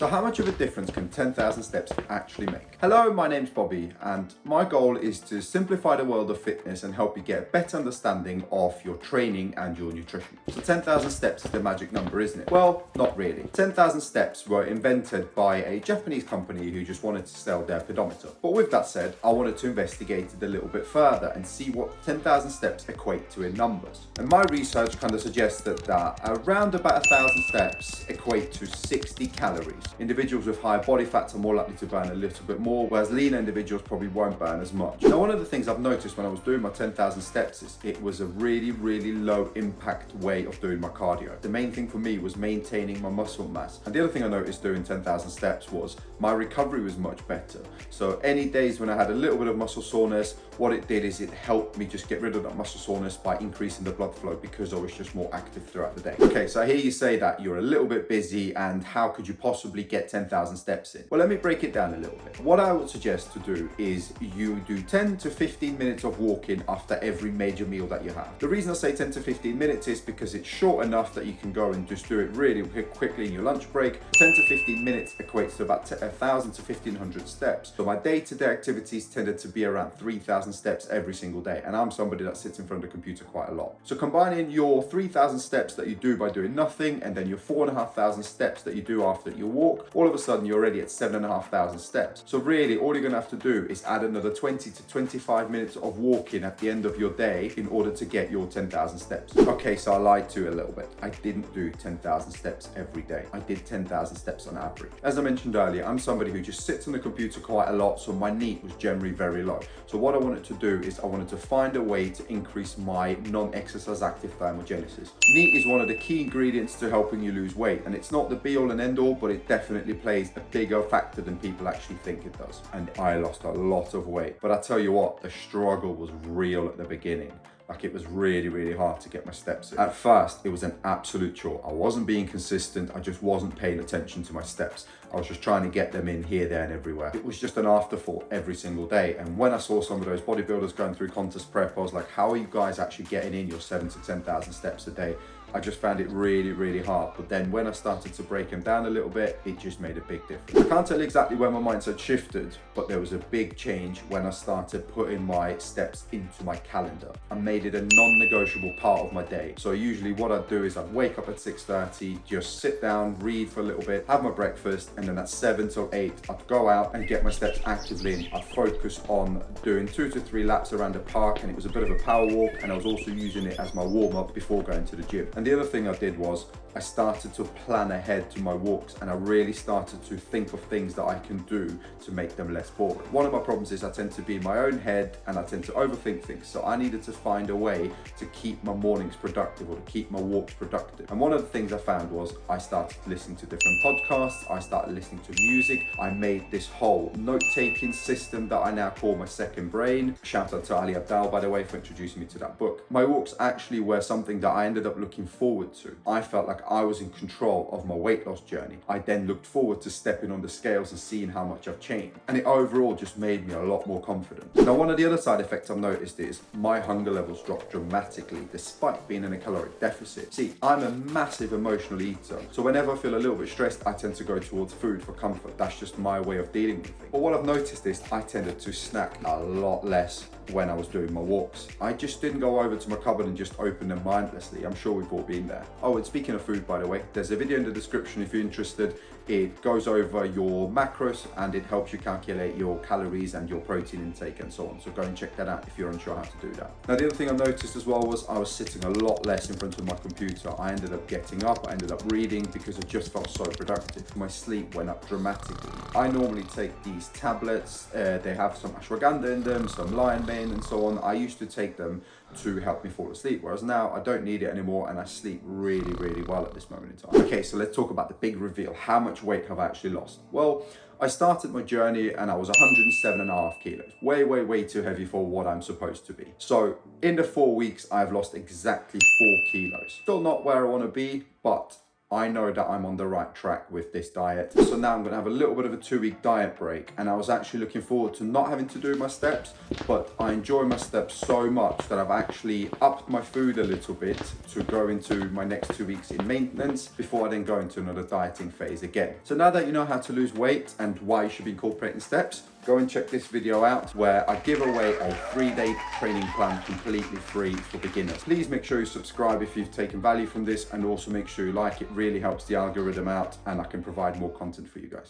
So how much of a difference can 10,000 steps actually make? Hello, my name's Bobby, and my goal is to simplify the world of fitness and help you get a better understanding of your training and your nutrition. So 10,000 steps is the magic number, isn't it? Well, not really. 10,000 steps were invented by a Japanese company who just wanted to sell their pedometer. But with that said, I wanted to investigate it a little bit further and see what 10,000 steps equate to in numbers. And my research kind of suggested that around about 1,000 steps equate to 60 calories. Individuals with higher body fats are more likely to burn a little bit more, whereas leaner individuals probably won't burn as much. Now, one of the things I've noticed when I was doing my 10,000 steps is it was a really low impact way of doing my cardio. The main thing for me was maintaining my muscle mass. And the other thing I noticed doing 10,000 steps was my recovery was much better. So any days when I had a little bit of muscle soreness, what it did is it helped me just get rid of that muscle soreness by increasing the blood flow because I was just more active throughout the day. Okay, so I hear you say that you're a little bit busy and how could you possibly get 10,000 steps in? Well, let me break it down a little bit. What I would suggest to do is you do 10 to 15 minutes of walking after every major meal that you have. The reason I say 10 to 15 minutes is because it's short enough that you can go and just do it really quickly in your lunch break. 10 to 15 minutes equates to about 1,000 to 1,500 steps. So my day-to-day activities tended to be around 3,000 steps every single day. And I'm somebody that sits in front of the computer quite a lot. So combining your 3,000 steps that you do by doing nothing and then your 4,500 steps that you do after you walk, all of a sudden you're already at 7,500 steps. So really all you're gonna have to do is add another 20 to 25 minutes of walking at the end of your day in order to get your 10,000 steps. Okay, so I lied to you a little bit. I didn't do 10,000 steps every day. I did 10,000 steps on average. As I mentioned earlier, I'm somebody who just sits on the computer quite a lot, so my NEAT was generally very low. So what I wanted to do is I wanted to find a way to increase my non-exercise active thermogenesis. NEAT is one of the key ingredients to helping you lose weight, and it's not the be all and end all, but it definitely plays a bigger factor than people actually think it does. And I lost a lot of weight, but I tell you what, the struggle was real at the beginning. Like it was really hard to get my steps in. At first, it was an absolute chore. I wasn't being consistent. I just wasn't paying attention to my steps. I was just trying to get them in here, there, and everywhere. It was just an afterthought every single day. And when I saw some of those bodybuilders going through contest prep, I was like, how are you guys actually getting in your 7,000 to 10,000 steps a day? I just found it really hard. But then when I started to break them down a little bit, it just made a big difference. I can't tell you exactly where my mindset shifted, but there was a big change when I started putting my steps into my calendar. I made it a non-negotiable part of my day. So usually what I'd do is I'd wake up at 6:30, just sit down, read for a little bit, have my breakfast, and then at 7 till 8, I'd go out and get my steps actively in. I'd focus on doing 2 to 3 laps around the park, and it was a bit of a power walk, and I was also using it as my warm-up before going to the gym. And the other thing I did was I started to plan ahead to my walks, and I really started to think of things that I can do to make them less boring. One of my problems is I tend to be in my own head and I tend to overthink things. So I needed to find a way to keep my mornings productive or to keep my walks productive. And one of the things I found was I started listening to different podcasts. I started listening to music. I made this whole note-taking system that I now call my second brain. Shout out to Ali Abdaal, by the way, for introducing me to that book. My walks actually were something that I ended up looking forward to. I felt like I was in control of my weight loss journey. I then looked forward to stepping on the scales and seeing how much I've changed. And it overall just made me a lot more confident. Now, one of the other side effects I've noticed is my hunger levels dropped dramatically despite being in a caloric deficit. See, I'm a massive emotional eater. So whenever I feel a little bit stressed, I tend to go towards food for comfort. That's just my way of dealing with things. But what I've noticed is I tended to snack a lot less when I was doing my walks. I just didn't go over to my cupboard and just open them mindlessly. I'm sure we've all been there. Oh, and speaking of food, by the way, there's a video in the description if you're interested. It goes over your macros and it helps you calculate your calories and your protein intake and so on. So go and check that out if you're unsure how to do that. Now, the other thing I noticed as well was I was sitting a lot less in front of my computer. I ended up getting up, I ended up reading because I just felt so productive. My sleep went up dramatically. I normally take these tablets. They have some ashwagandha in them, some lion mane and so on. I used to take them to help me fall asleep, whereas now I don't need it anymore and I sleep really well at this moment in time. Okay, so let's talk about the big reveal. How much weight have I actually lost? Well, I started my journey and I was 107.5 kilos. Way too heavy for what I'm supposed to be. So in the 4 weeks, I've lost exactly 4 kilos. Still not where I want to be, but I know that I'm on the right track with this diet. So now I'm gonna have a little bit of a 2-week diet break, and I was actually looking forward to not having to do my steps, but I enjoy my steps so much that I've actually upped my food a little bit to go into my next 2 weeks in maintenance before I then go into another dieting phase again. So now that you know how to lose weight and why you should be incorporating steps, go and check this video out where I give away a 3-day training plan completely free for beginners. Please make sure you subscribe if you've taken value from this, and also make sure you like it. Really helps the algorithm out and I can provide more content for you guys.